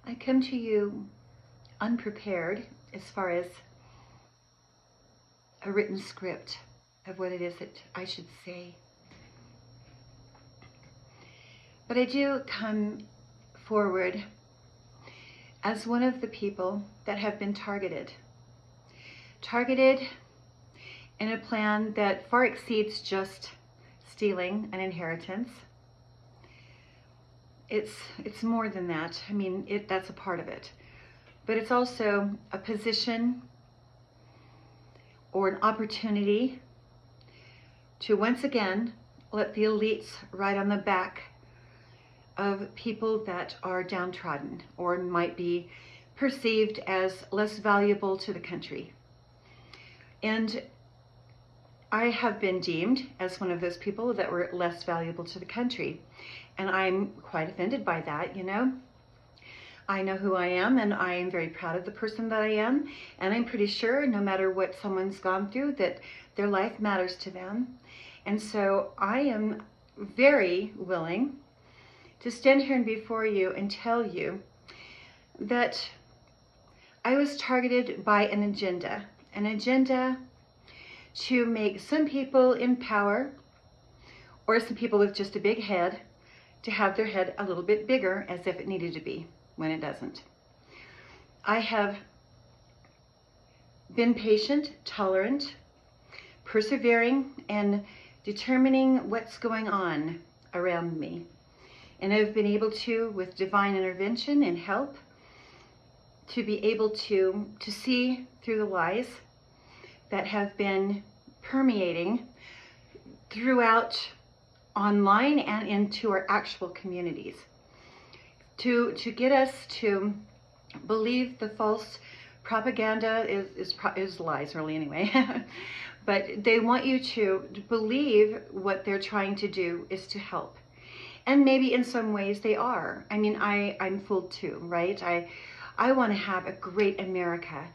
I come to you unprepared as far as a written script of what it is that I should say. But I do come forward as one of the people that have been targeted. Targeted in a plan that far exceeds just stealing an inheritance. It's more than that. I mean, that's a part of it. But it's also a position or an opportunity to once again let the elites ride on the back of people that are downtrodden or might be perceived as less valuable to the country. And I have been deemed as one of those people that were less valuable to the country. And I'm quite offended by that, you know. I know who I am, and I am very proud of the person that I am. And I'm pretty sure no matter what someone's gone through, that their life matters to them. And so I am very willing to stand here and before you and tell you that I was targeted by an agenda to make some people in power or some people with just a big head to have their head a little bit bigger as if it needed to be when it doesn't. I have been patient, tolerant, persevering, and determining what's going on around me. And I've been able to, with divine intervention and help, to be able to see through the lies that have been permeating throughout online and into our actual communities. To get us to believe the false propaganda is lies, really, anyway. But they want you to believe what they're trying to do is to help. And maybe in some ways they are. I mean, I'm fooled too, right? I want to have a great America.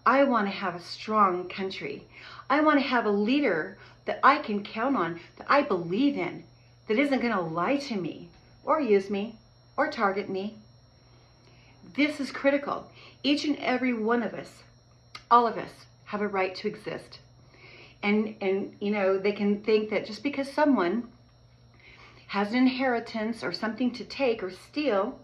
I want to have a strong country. I want to have a leader that I can count on, that I believe in, that isn't going to lie to me or use me or target me. This is critical. Each and every one of us, all of us, have a right to exist. And you know, they can think that just because someone has an inheritance or something to take or steal,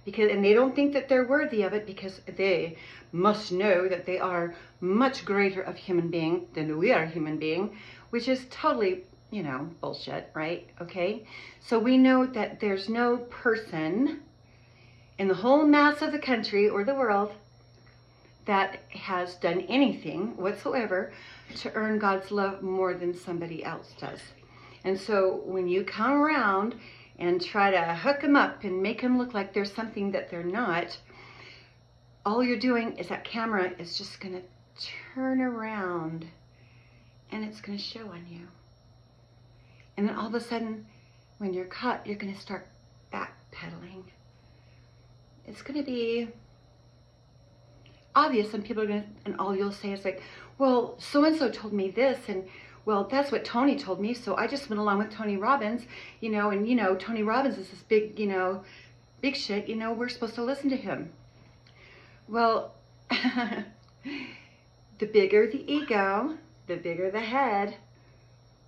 and they don't think that they're worthy of it because they must know that they are much greater of human being than we are human being, which is totally, you know, bullshit, right? Okay? So we know that there's no person in the whole mass of the country or the world that has done anything whatsoever to earn God's love more than somebody else does. And so when you come around and try to hook them up and make them look like there's something that they're not, all you're doing is that camera is just going to turn around and it's going to show on you. And then all of a sudden, when you're caught, you're going to start backpedaling. It's going to be obvious, and people are going to, and all you'll say is like, well, so-and-so told me this, and well, that's what Tony told me, so I just went along with Tony Robbins, you know, and you know, Tony Robbins is this big, you know, big shit, you know, we're supposed to listen to him. Well, the bigger the ego, the bigger the head,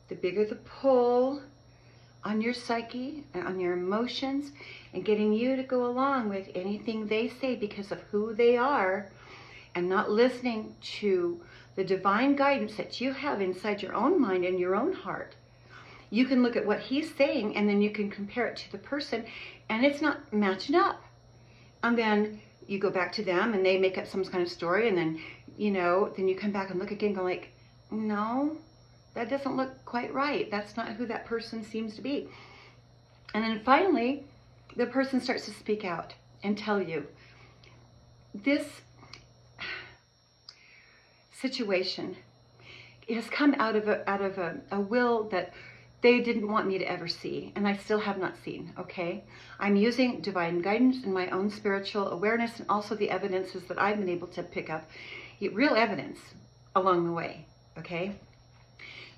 the bigger the pull on your psyche and on your emotions and getting you to go along with anything they say because of who they are and not listening to the divine guidance that you have inside your own mind and your own heart. You can look at what he's saying and then you can compare it to the person and it's not matching up. And then you go back to them and they make up some kind of story and then, you know, then you come back and look again and go like, no, that doesn't look quite right. That's not who that person seems to be. And then finally, the person starts to speak out and tell you, this situation has come out of a will that they didn't want me to ever see, and I still have not seen, okay? I'm using divine guidance and my own spiritual awareness and also the evidences that I've been able to pick up, real evidence along the way, okay?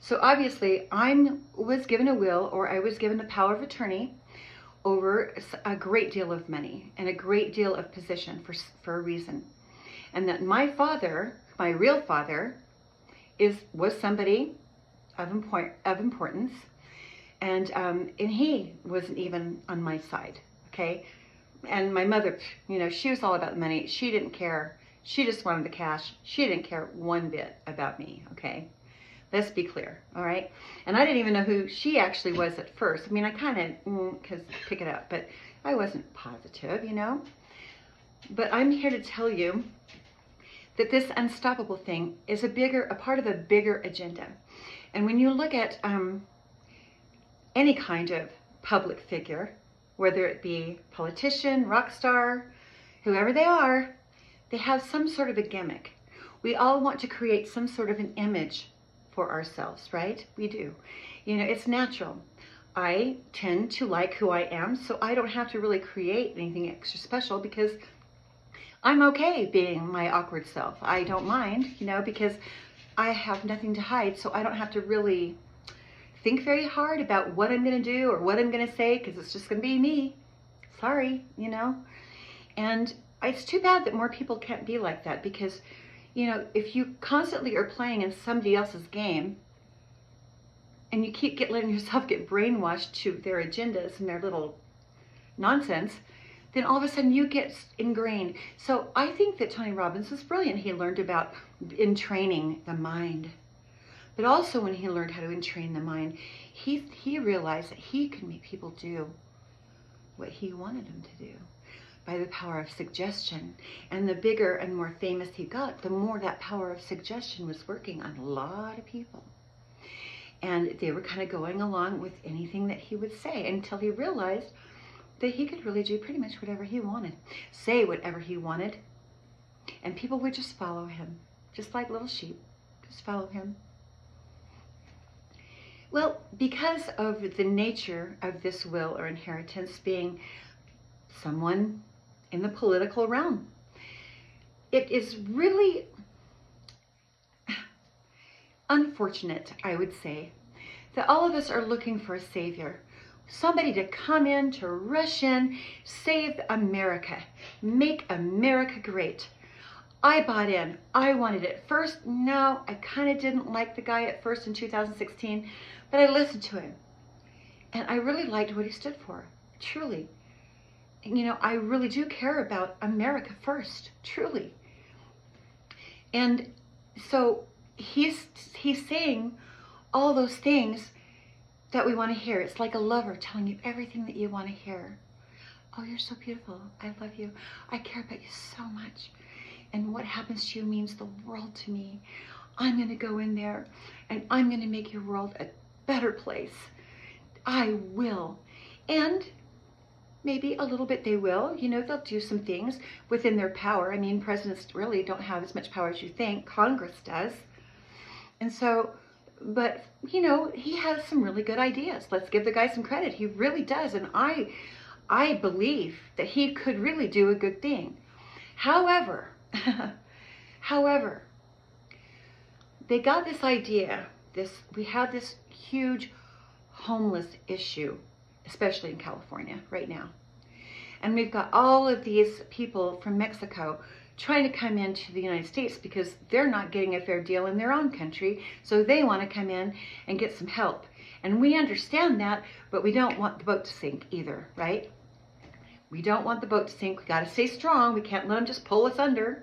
So obviously I was given a will, or I was given the power of attorney, over a great deal of money and a great deal of position for a reason. And that my father, my real father, was somebody of importance, and he wasn't even on my side, okay? And my mother, she was all about the money. She didn't care. She just wanted the cash. She didn't care one bit about me, okay? Let's be clear, all right? And I didn't even know who she actually was at first. I mean, I kind of, pick it up, but I wasn't positive, But I'm here to tell you that this unstoppable thing is a part of a bigger agenda. And when you look at any kind of public figure, whether it be politician, rock star, whoever they are, they have some sort of a gimmick. We all want to create some sort of an image for ourselves, right? We do. It's natural. I tend to like who I am, so I don't have to really create anything extra special because I'm okay being my awkward self. I don't mind, because I have nothing to hide, so I don't have to really think very hard about what I'm going to do or what I'm going to say because it's just going to be me. Sorry, And it's too bad that more people can't be like that because, if you constantly are playing in somebody else's game and you keep letting yourself get brainwashed to their agendas and their little nonsense, then all of a sudden you get ingrained. So I think that Tony Robbins was brilliant. He learned about entraining the mind. But also when he learned how to entrain the mind, he realized that he could make people do what he wanted them to do by the power of suggestion. And the bigger and more famous he got, the more that power of suggestion was working on a lot of people. And they were kind of going along with anything that he would say until he realized that he could really do pretty much whatever he wanted, say whatever he wanted, and people would just follow him, just like little sheep, just follow him. Well, because of the nature of this will or inheritance being someone in the political realm, it is really unfortunate, I would say, that all of us are looking for a savior. Somebody to come in, to rush in, save America, make America great. I bought in. I wanted it. First, no, I kind of didn't like the guy at first in 2016, but I listened to him. And I really liked what he stood for, truly. And, I really do care about America first, truly. And so he's saying all those things that we want to hear. It's like a lover telling you everything that you want to hear. Oh, you're so beautiful. I love you. I care about you so much. And what happens to you means the world to me. I'm going to go in there and I'm going to make your world a better place. I will. And maybe a little bit they will. They'll do some things within their power. I mean, presidents really don't have as much power as you think. Congress does. And so, but, he has some really good ideas. Let's give the guy some credit. He really does. And I believe that he could really do a good thing. However, they got this idea, we have this huge homeless issue, especially in California right now. And we've got all of these people from Mexico trying to come into the United States because they're not getting a fair deal in their own country. So they want to come in and get some help. And we understand that, but we don't want the boat to sink either, right? We don't want the boat to sink. We got to stay strong. We can't let them just pull us under.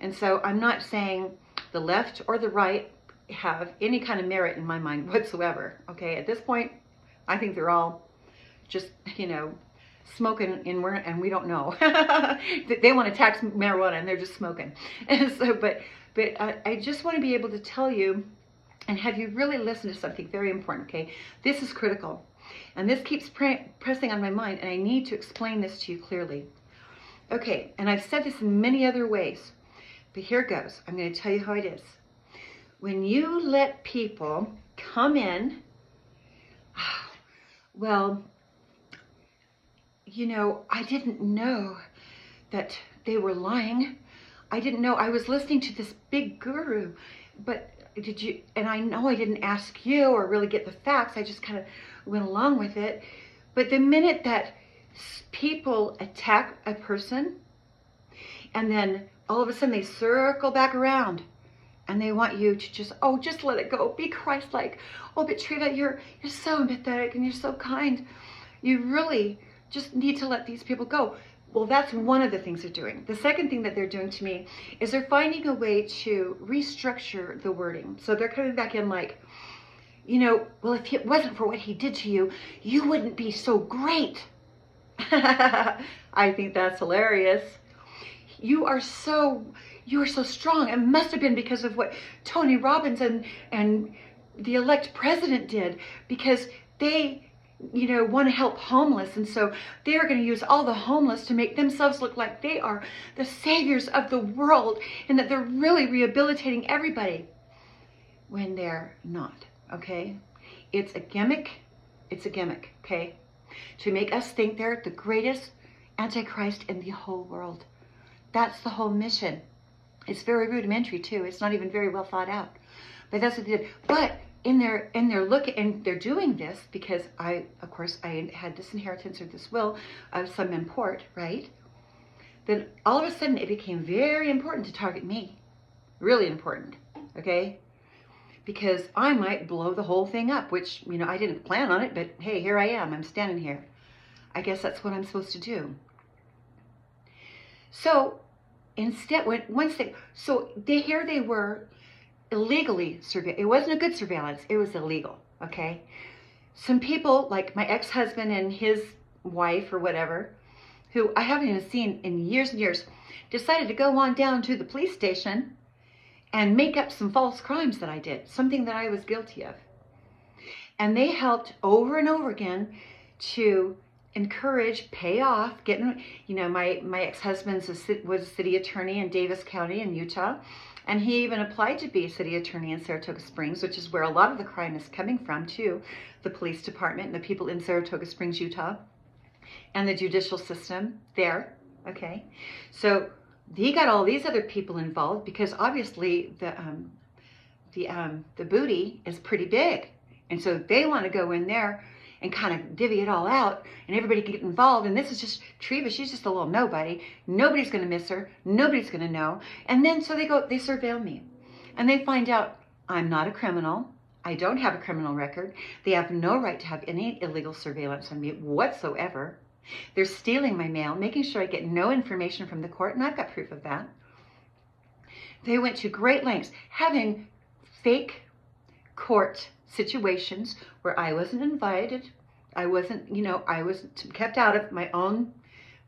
And so I'm not saying the left or the right have any kind of merit in my mind whatsoever. Okay, at this point, I think they're all just, smoking and we don't know. They want to tax marijuana and they're just smoking. And so, but I just want to be able to tell you and have you really listen to something very important. Okay, this is critical. And this keeps pressing on my mind, and I need to explain this to you clearly. Okay, and I've said this in many other ways, but here goes. I'm going to tell you how it is. When you let people come in, well, I didn't know that they were lying. I didn't know. I was listening to this big guru, but did you, and I know I didn't ask you or really get the facts. I just kind of went along with it. But the minute that People attack a person, and then all of a sudden they circle back around, and they want you to just let it go. Be Christ-like. Oh, but Treva, you're so empathetic and you're so kind. You really just need to let these people go. Well, that's one of the things they're doing. The second thing that they're doing to me is they're finding a way to restructure the wording. So they're coming back in like, well, if it wasn't for what he did to you, you wouldn't be so great. I think that's hilarious. You are so strong. It must have been because of what Tony Robbins and the elect president did, because they want to help homeless, and so they're going to use all the homeless to make themselves look like they are the saviors of the world and that they're really rehabilitating everybody, when they're not. Okay, it's a gimmick. It's a gimmick. Okay, to make us think they're the greatest Antichrist in the whole world. That's the whole mission. It's very rudimentary too. It's not even very well thought out, but that's what they did. But in their look, and they're doing this because I had this inheritance or this will of some import, right? Then all of a sudden it became very important to target me, really important, okay? Because I might blow the whole thing up, which I didn't plan on it, but hey, here I am. I'm standing here. I guess that's what I'm supposed to do. So instead, here they were illegally surveilled. It wasn't a good surveillance. It was illegal. Okay. Some people like my ex-husband and his wife or whatever, who I haven't even seen in years and years, decided to go on down to the police station and make up some false crimes that I did, something that I was guilty of. And they helped over and over again to encourage, pay off, getting, my ex-husband was a city attorney in Davis County in Utah. And he even applied to be a city attorney in Saratoga Springs, which is where a lot of the crime is coming from, to the police department and the people in Saratoga Springs, Utah, and the judicial system there. Okay, so he got all these other people involved because obviously the booty is pretty big, and so they want to go in there and kind of divvy it all out, and everybody can get involved. And this is just Treva. She's just a little nobody. Nobody's going to miss her. Nobody's going to know. And then so they surveil me, and they find out I'm not a criminal. I don't have a criminal record. They have no right to have any illegal surveillance on me whatsoever. They're stealing my mail, making sure I get no information from the court, and I've got proof of that. They went to great lengths, having fake court situations where I wasn't invited. I wasn't, I was kept out of my own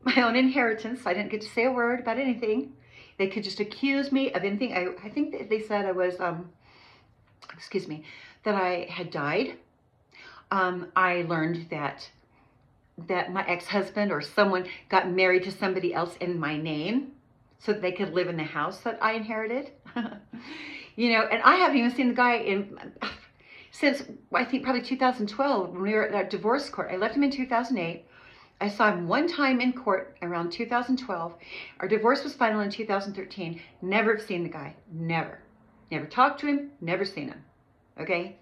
inheritance. I didn't get to say a word about anything. They could just accuse me of anything. I think that they said I was, that I had died. I learned that my ex-husband or someone got married to somebody else in my name so that they could live in the house that I inherited. And I haven't even seen the guy since I think probably 2012 when we were at that divorce court. I left him in 2008. I saw him one time in court around 2012. Our divorce was final in 2013. Never have seen the guy. Never talked to him. Never seen him. Okay.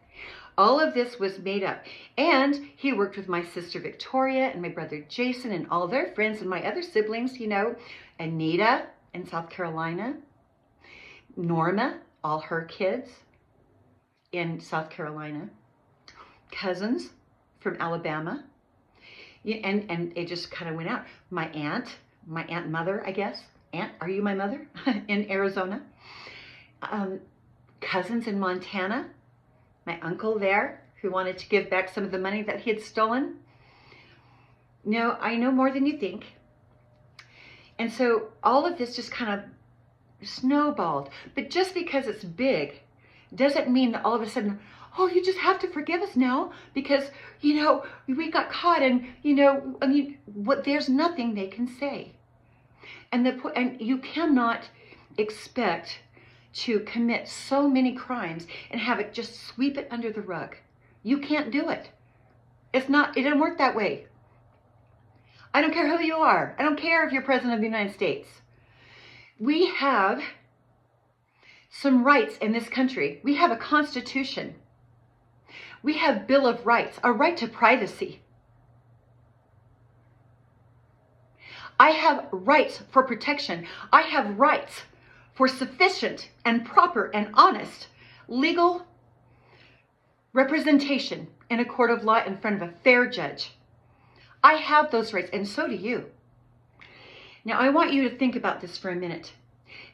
All of this was made up. And he worked with my sister Victoria and my brother Jason and all their friends and my other siblings, Anita in South Carolina, Norma, all her kids in South Carolina, cousins from Alabama, and it just kind of went out. My aunt mother, I guess. Aunt, are you my mother? In Arizona. Cousins in Montana. My uncle there, who wanted to give back some of the money that he had stolen. I know more than you think. And so all of this just kind of snowballed. But just because it's big doesn't mean that all of a sudden, oh, you just have to forgive us now because, we got caught and, there's nothing they can say. And you cannot expect to commit so many crimes and have it just sweep it under the rug. You can't do it. It doesn't work that way. I don't care who you are. I don't care if you're president of the United States. We have some rights in this country. We have a constitution. We have Bill of Rights, a right to privacy. I have rights for protection. I have rights for sufficient and proper and honest legal representation in a court of law in front of a fair judge. I have those rights, and so do you. Now, I want you to think about this for a minute.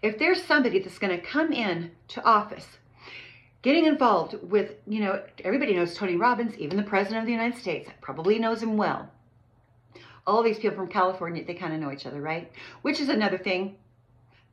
If there's somebody that's going to come in to office, getting involved with, everybody knows Tony Robbins, even the President of the United States probably knows him well. All these people from California, they kind of know each other, right? Which is another thing.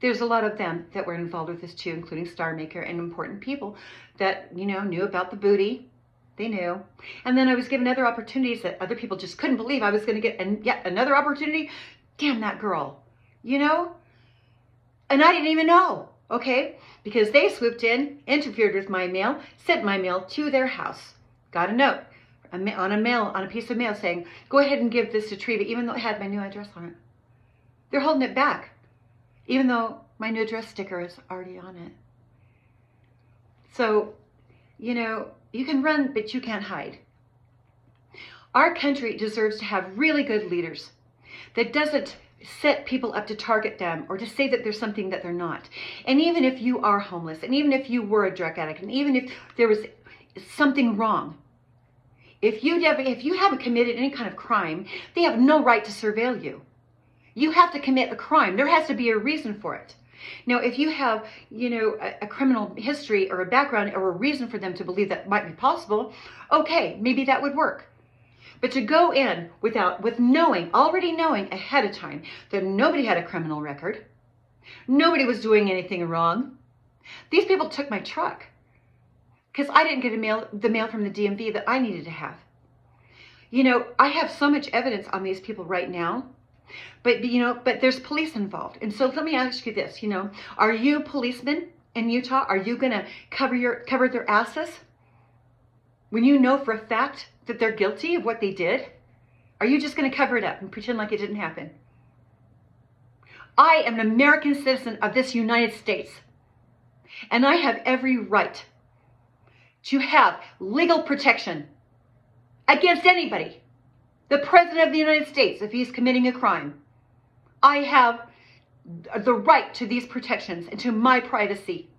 There's a lot of them that were involved with this too, including Star Maker and important people that, knew about the booty. They knew. And then I was given other opportunities that other people just couldn't believe I was going to get, and yet another opportunity. Damn that girl, And I didn't even know, okay? Because they swooped in, interfered with my mail, sent my mail to their house. Got a note on a piece of mail saying, go ahead and give this to Treva, even though it had my new address on it. They're holding it back, even though my new address sticker is already on it. So, you can run, but you can't hide. Our country deserves to have really good leaders that doesn't set people up to target them or to say that there's something that they're not. And even if you are homeless, and even if you were a drug addict, and even if there was something wrong, if you haven't committed any kind of crime, they have no right to surveil you. You have to commit a crime. There has to be a reason for it. Now, if you have, a criminal history or a background or a reason for them to believe that might be possible, okay, maybe that would work. But to go in with already knowing ahead of time that nobody had a criminal record, nobody was doing anything wrong. These people took my truck because I didn't get the mail from the DMV that I needed to have. I have so much evidence on these people right now, but there's police involved. And so let me ask you this, are you policemen in Utah? Are you going to cover their asses when you know for a fact that they're guilty of what they did? Are you just going to cover it up and pretend like it didn't happen? I am an American citizen of this United States, and I have every right to have legal protection against anybody. The President of the United States, if he's committing a crime, I have the right to these protections and to my privacy.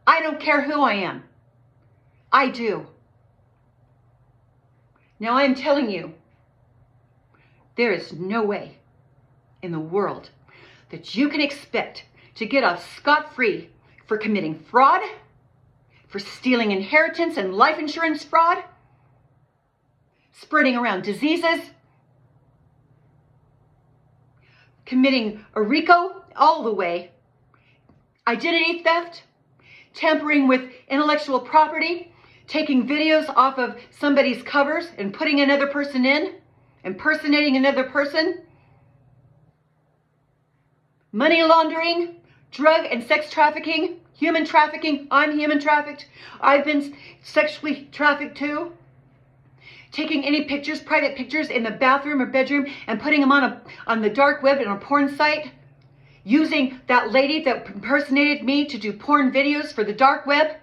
I don't care who I am. I do. Now, I'm telling you, there is no way in the world that you can expect to get off scot-free for committing fraud, for stealing inheritance and life insurance fraud, spreading around diseases, committing a RICO all the way, identity theft, tampering with intellectual property, taking videos off of somebody's covers and putting another person in, impersonating another person, money laundering, drug and sex trafficking, human trafficking. I'm human trafficked. I've been sexually trafficked too. Taking any pictures, private pictures in the bathroom or bedroom and putting them on the dark web and a porn site. Using that lady that impersonated me to do porn videos for the dark web,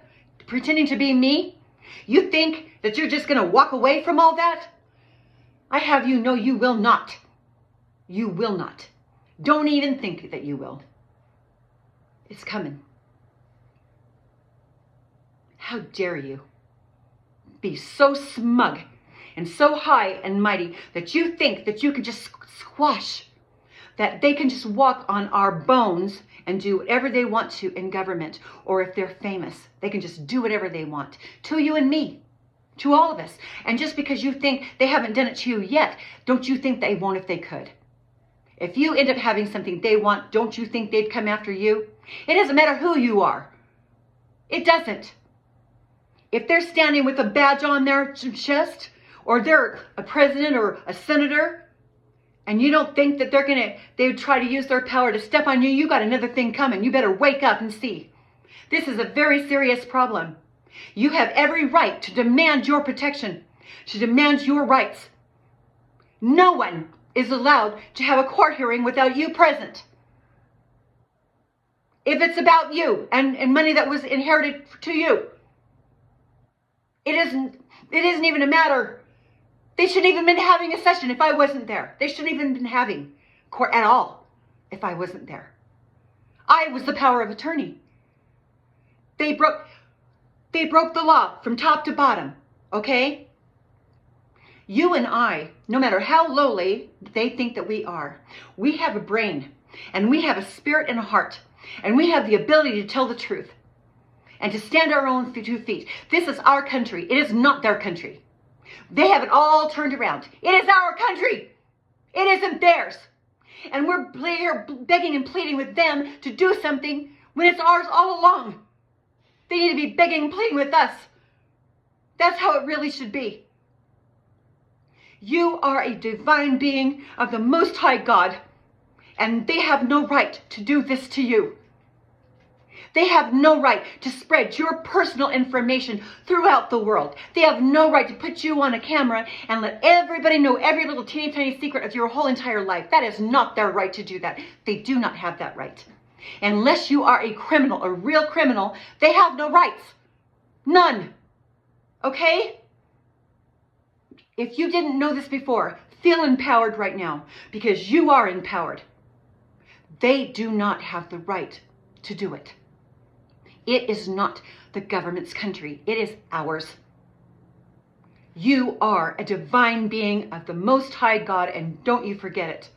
pretending to be me. You think that you're just going to walk away from all that? I have you know you will not. You will not. Don't even think that you will. It's coming. How dare you be so smug and so high and mighty that you think that you can just squash, that they can just walk on our bones and do whatever they want to in government, or if they're famous, they can just do whatever they want to you and me, to all of us. And just because you think they haven't done it to you yet, don't you think they won't if they could? If you end up having something they want, don't you think they'd come after you? It doesn't matter who you are. It doesn't. If they're standing with a badge on their chest, or they're a president or a senator, and you don't think that they would try to use their power to step on you, you got another thing coming. You better wake up and see. This is a very serious problem. You have every right to demand your protection, to demand your rights. No one is allowed to have a court hearing without you present. If it's about you and money that was inherited to you, it isn't even a matter. They shouldn't even been having a session if I wasn't there. They shouldn't even been having court at all if I wasn't there. I was the power of attorney. They broke the law from top to bottom, okay? You and I, no matter how lowly they think that we are, we have a brain, and we have a spirit and a heart, and we have the ability to tell the truth and to stand our own 2 feet. This is our country. It is not their country. They have it all turned around. It is our country. It isn't theirs. And we're here begging and pleading with them to do something when it's ours all along. They need to be begging and pleading with us. That's how it really should be. You are a divine being of the Most High God, and they have no right to do this to you. They have no right to spread your personal information throughout the world. They have no right to put you on a camera and let everybody know every little teeny tiny secret of your whole entire life. That is not their right to do that. They do not have that right. Unless you are a criminal, a real criminal, they have no rights. None. Okay? If you didn't know this before, feel empowered right now, because you are empowered. They do not have the right to do it. It is not the government's country. It is ours. You are a divine being of the Most High God, and don't you forget it.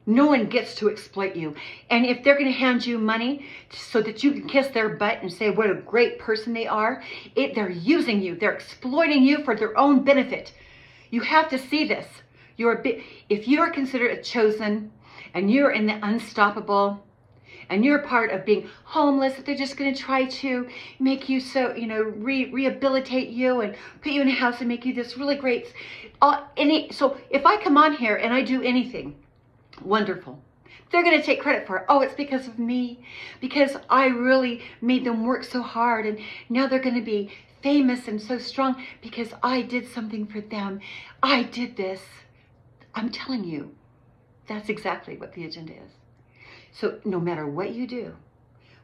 No one gets to exploit you. And if they're going to hand you money so that you can kiss their butt and say what a great person they are, they're using you. They're exploiting you for their own benefit. You have to see this. If you are considered a chosen, and you're in the unstoppable, and you're part of being homeless, they're just going to try to make you so, rehabilitate you and put you in a house and make you this really great. So if I come on here and I do anything wonderful, they're going to take credit for it. Oh, it's because of me, because I really made them work so hard, and now they're going to be famous and so strong because I did something for them. I did this. I'm telling you, that's exactly what the agenda is. So no matter what you do,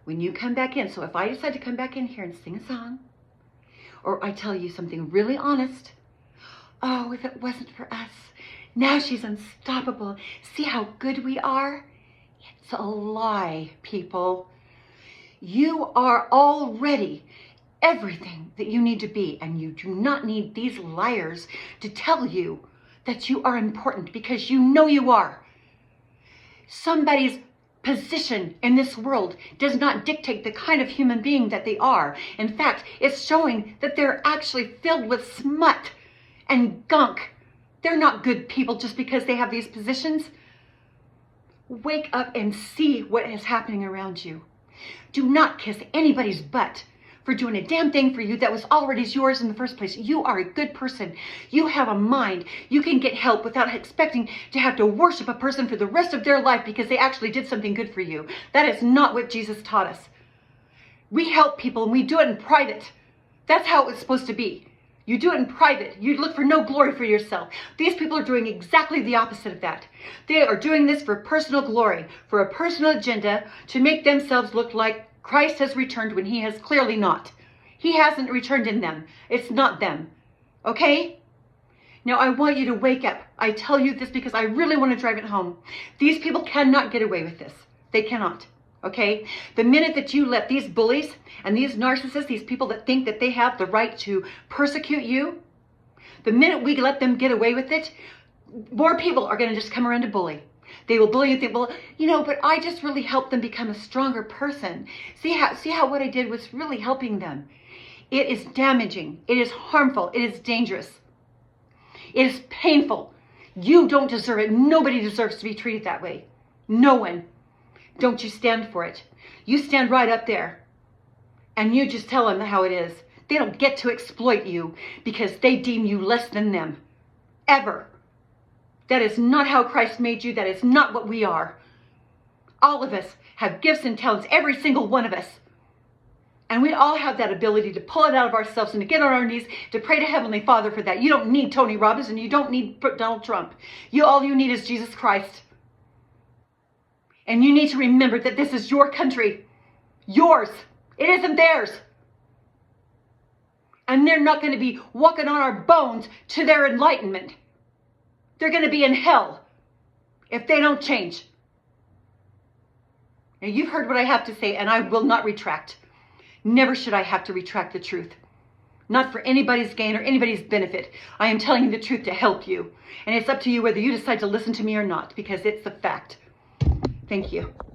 when you come back in, so if I decide to come back in here and sing a song, or I tell you something really honest, oh, if it wasn't for us, now she's unstoppable. See how good we are? It's a lie, people. You are already everything that you need to be, and you do not need these liars to tell you that you are important, because you know you are. Somebody's position in this world does not dictate the kind of human being that they are. In fact, it's showing that they're actually filled with smut and gunk. They're not good people just because they have these positions. Wake up and see what is happening around you. Do not kiss anybody's butt for doing a damn thing for you that was already yours in the first place. You are a good person. You have a mind. You can get help without expecting to have to worship a person for the rest of their life because they actually did something good for you. That is not what Jesus taught us. We help people and we do it in private. That's how it was supposed to be. You do it in private. You look for no glory for yourself. These people are doing exactly the opposite of that. They are doing this for personal glory, for a personal agenda, to make themselves look like Christ has returned when he has clearly not. He hasn't returned in them. It's not them. Okay? Now I want you to wake up. I tell you this because I really want to drive it home. These people cannot get away with this. They cannot. Okay? The minute that you let these bullies and these narcissists, these people that think that they have the right to persecute you, the minute we let them get away with it, more people are going to just come around to bully. They will bully you and think, well, but I just really helped them become a stronger person. See how what I did was really helping them. It is damaging. It is harmful. It is dangerous. It is painful. You don't deserve it. Nobody deserves to be treated that way. No one. Don't you stand for it. You stand right up there and you just tell them how it is. They don't get to exploit you because they deem you less than them. Ever. That is not how Christ made you. That is not what we are. All of us have gifts and talents, every single one of us. And we all have that ability to pull it out of ourselves and to get on our knees to pray to Heavenly Father for that. You don't need Tony Robbins and you don't need Donald Trump. All you need is Jesus Christ. And you need to remember that this is your country. Yours. It isn't theirs. And they're not going to be walking on our bones to their enlightenment. They're going to be in hell if they don't change. Now, you've heard what I have to say, and I will not retract. Never should I have to retract the truth. Not for anybody's gain or anybody's benefit. I am telling you the truth to help you. And it's up to you whether you decide to listen to me or not, because it's the fact. Thank you.